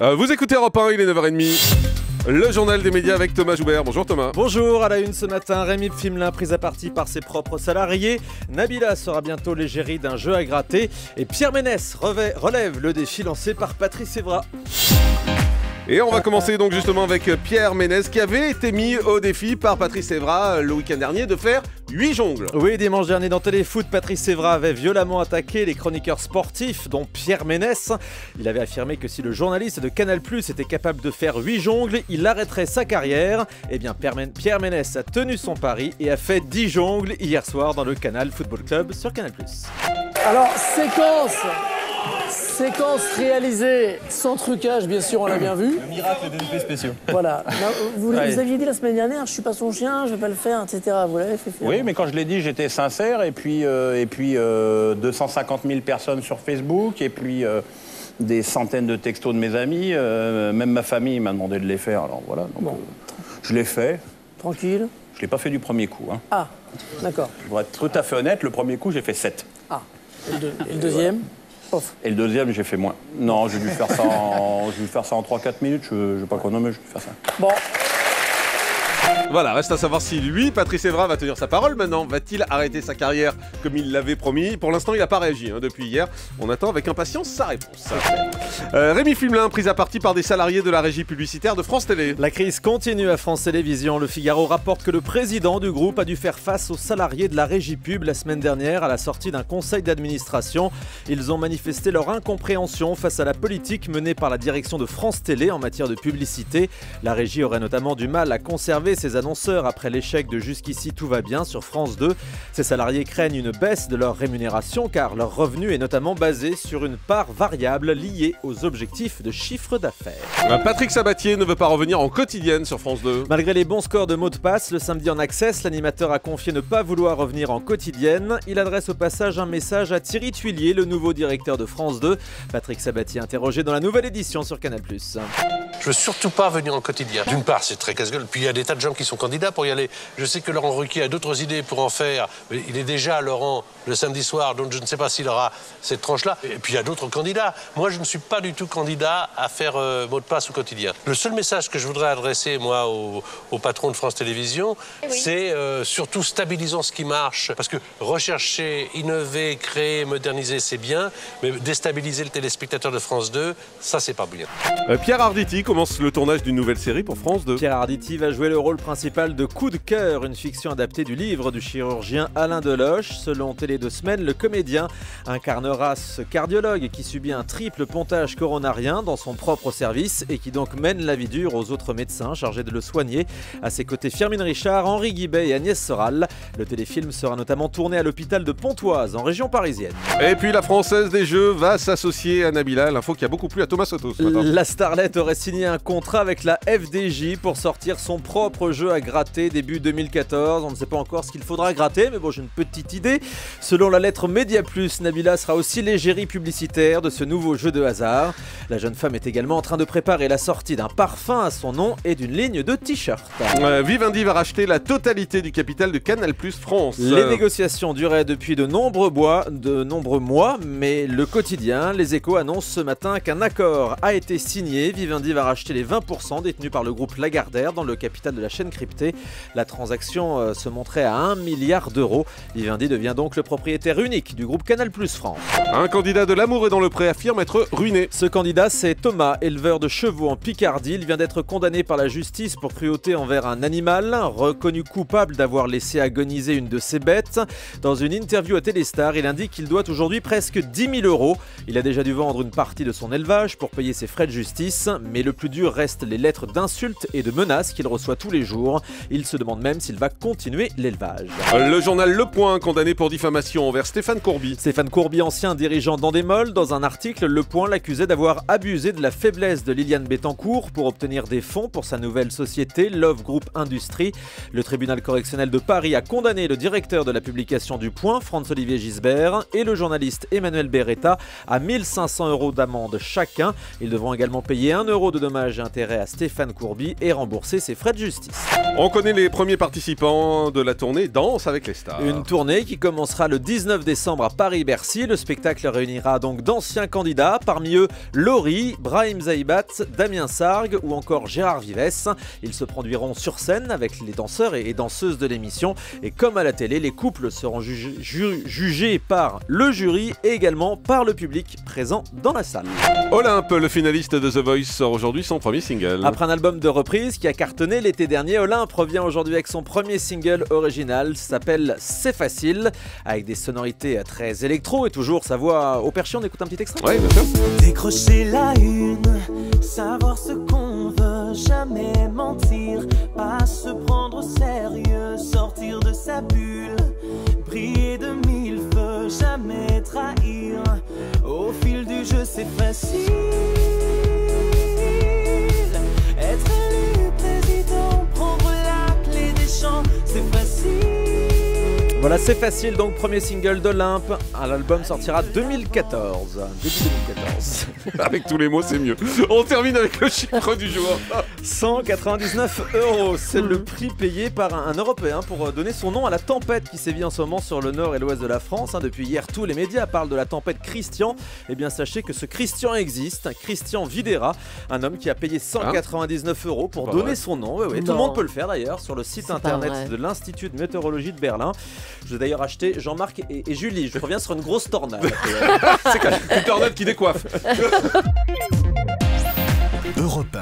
Vous écoutez Europe 1, il est 9h30. Le journal des médias avec Thomas Joubert. Bonjour Thomas. Bonjour, à la une ce matin, Rémi Pfimelin pris à partie par ses propres salariés. Nabila sera bientôt l'égérie d'un jeu à gratter. Et Pierre Ménès relève le défi lancé par Patrice Evra. Et on va commencer donc justement avec Pierre Ménès qui avait été mis au défi par Patrice Evra le week-end dernier de faire 8 jongles. Oui, dimanche dernier dans Téléfoot, Patrice Evra avait violemment attaqué les chroniqueurs sportifs dont Pierre Ménès. Il avait affirmé que si le journaliste de Canal+ était capable de faire 8 jongles, il arrêterait sa carrière. Eh bien Pierre Ménès a tenu son pari et a fait 10 jongles hier soir dans le Canal Football Club sur Canal+. Alors, séquence réalisée sans trucage, bien sûr, on l'a bien vu. Le miracle des effets spéciaux. Voilà. Vous aviez dit la semaine dernière, je suis pas son chien, je vais pas le faire, etc. Vous l'avez fait faire. Oui, mais quand je l'ai dit, j'étais sincère. Et puis 250 000 personnes sur Facebook, et puis des centaines de textos de mes amis. Même ma famille m'a demandé de les faire. Alors voilà, donc, bon. Je l'ai fait. Tranquille. Je l'ai pas fait du premier coup. Hein. Ah, d'accord. Pour être tout à fait honnête, le premier coup, j'ai fait 7. Ah, et le deuxième Off. Et le deuxième, j'ai fait moins. Non, j'ai dû faire ça en 3-4 minutes. Je vais pas chronométrer, je vais faire ça. Bon. Voilà, reste à savoir si lui, Patrice Evra, va tenir sa parole maintenant. Va-t-il arrêter sa carrière comme il l'avait promis? Pour l'instant, il n'a pas réagi depuis hier. On attend avec impatience sa réponse. Rémi Pfimelin, pris à partie par des salariés de la régie publicitaire de France Télé. La crise continue à France Télévisions. Le Figaro rapporte que le président du groupe a dû faire face aux salariés de la régie pub la semaine dernière à la sortie d'un conseil d'administration. Ils ont manifesté leur incompréhension face à la politique menée par la direction de France Télé en matière de publicité. La régie aurait notamment du mal à conserver ses annonceurs après l'échec de Jusqu'ici tout va bien sur France 2. Ces salariés craignent une baisse de leur rémunération car leur revenu est notamment basé sur une part variable liée aux objectifs de chiffre d'affaires. Patrick Sabatier ne veut pas revenir en quotidienne sur France 2. Malgré les bons scores de mots de passe, le samedi en Access, l'animateur a confié ne pas vouloir revenir en quotidienne. Il adresse au passage un message à Thierry Tuillier, le nouveau directeur de France 2. Patrick Sabatier interrogé dans la nouvelle édition sur Canal+. Je veux surtout pas venir en quotidien. D'une part, c'est très casse-gueule, puis il y a des tas de gens qui sont candidats pour y aller. Je sais que Laurent Ruquier a d'autres idées pour en faire, mais il est déjà, Laurent, le samedi soir, donc je ne sais pas s'il aura cette tranche-là. Et puis il y a d'autres candidats. Moi, je ne suis pas du tout candidat à faire mot de passe au quotidien. Le seul message que je voudrais adresser, moi, au patron de France Télévisions, c'est surtout stabilisons ce qui marche. Parce que rechercher, innover, créer, moderniser, c'est bien, mais déstabiliser le téléspectateur de France 2, ça, c'est pas bien. Pierre Arditi commence le tournage d'une nouvelle série pour France 2. Pierre Arditi va jouer le rôle principal de Coup de cœur, une fiction adaptée du livre du chirurgien Alain Deloche. Selon Télé 2 Semaines, le comédien incarnera ce cardiologue qui subit un triple pontage coronarien dans son propre service et qui donc mène la vie dure aux autres médecins chargés de le soigner. À ses côtés, Firmin Richard, Henri Guibet et Agnès Soral. Le téléfilm sera notamment tourné à l'hôpital de Pontoise, en région parisienne. Et puis la Française des Jeux va s'associer à Nabila, l'info qui a beaucoup plu à Thomas Soto ce matin. La starlette aurait signé un contrat avec la FDJ pour sortir son propre jeu à gratter début 2014. On ne sait pas encore ce qu'il faudra gratter, mais bon, j'ai une petite idée. Selon la lettre Média Plus, Nabila sera aussi l'égérie publicitaire de ce nouveau jeu de hasard. La jeune femme est également en train de préparer la sortie d'un parfum à son nom et d'une ligne de t-shirts. Vivendi va racheter la totalité du capital de Canal+ France. Les négociations duraient depuis de nombreux mois, mais le quotidien, Les Échos, annonce ce matin qu'un accord a été signé. Vivendi va racheter les 20% détenus par le groupe Lagardère dans le capital de la chaîne cryptée. La transaction se montrait à 1 milliard d'euros. Vivendi devient donc le propriétaire unique du groupe Canal+ France. Un candidat de l'Amour est dans le Pré affirme être ruiné. Ce candidat, c'est Thomas, éleveur de chevaux en Picardie. Il vient d'être condamné par la justice pour cruauté envers un animal, reconnu coupable d'avoir laissé agoniser une de ses bêtes. Dans une interview à Téléstar, il indique qu'il doit aujourd'hui presque 10 000 euros. Il a déjà dû vendre une partie de son élevage pour payer ses frais de justice, mais le plus dur reste les lettres d'insultes et de menaces qu'il reçoit tous les jours. Il se demande même s'il va continuer l'élevage. Le journal Le Point, condamné pour diffamation envers Stéphane Courby. Stéphane Courby, ancien dirigeant d'Endemol, dans un article, Le Point l'accusait d'avoir abusé de la faiblesse de Liliane Bettencourt pour obtenir des fonds pour sa nouvelle société, Love Group Industrie. Le tribunal correctionnel de Paris a condamné le directeur de la publication du Point, Franz-Olivier Gisbert, et le journaliste Emmanuel Beretta à 1 500 € d'amende chacun. Ils devront également payer 1 € de dommages et intérêts à Stéphane Courby et rembourser ses frais de justice. On connaît les premiers participants de la tournée Danse avec les stars. Une tournée qui commencera le 19 décembre à Paris-Bercy. Le spectacle réunira donc d'anciens candidats, parmi eux Laurie, Brahim Zaïbat, Damien Sargue ou encore Gérard Vives. Ils se produiront sur scène avec les danseurs et danseuses de l'émission. Et comme à la télé, les couples seront jugés par le jury et également par le public présent dans la salle. Olympe, le finaliste de The Voice, sort aujourd'hui son premier single. Après un album de reprise qui a cartonné l'été dernier, Olympe revient aujourd'hui avec son premier single original, s'appelle C'est Facile, avec des sonorités très électro et toujours sa voix au perché. On écoute un petit extrait. Oui, bien sûr. Décrocher la une, savoir ce qu'on veut, jamais mentir, pas se prendre au sérieux, sortir de sa bulle, briller de mille feux, jamais trahir, au fil du jeu c'est facile, être élu président, prendre la clé des champs, c'est facile. Voilà, C'est Facile, donc premier single d'Olympe. L'album sortira 2014. Début 2014. Avec tous les mots, c'est mieux. On termine avec le chiffre du jour. 199 €, c'est le prix payé par un Européen pour donner son nom à la tempête qui sévit en ce moment sur le nord et l'ouest de la France. Depuis hier, tous les médias parlent de la tempête Christian. Eh bien, sachez que ce Christian existe, Christian Videra, un homme qui a payé 199 € pour donner son nom. Oui, tout le monde peut le faire d'ailleurs sur le site internet de l'Institut de météorologie de Berlin. Je vais d'ailleurs acheter Jean-Marc et Julie. Je reviens sur une grosse tornade. C'est quand même une tornade qui décoiffe. Europe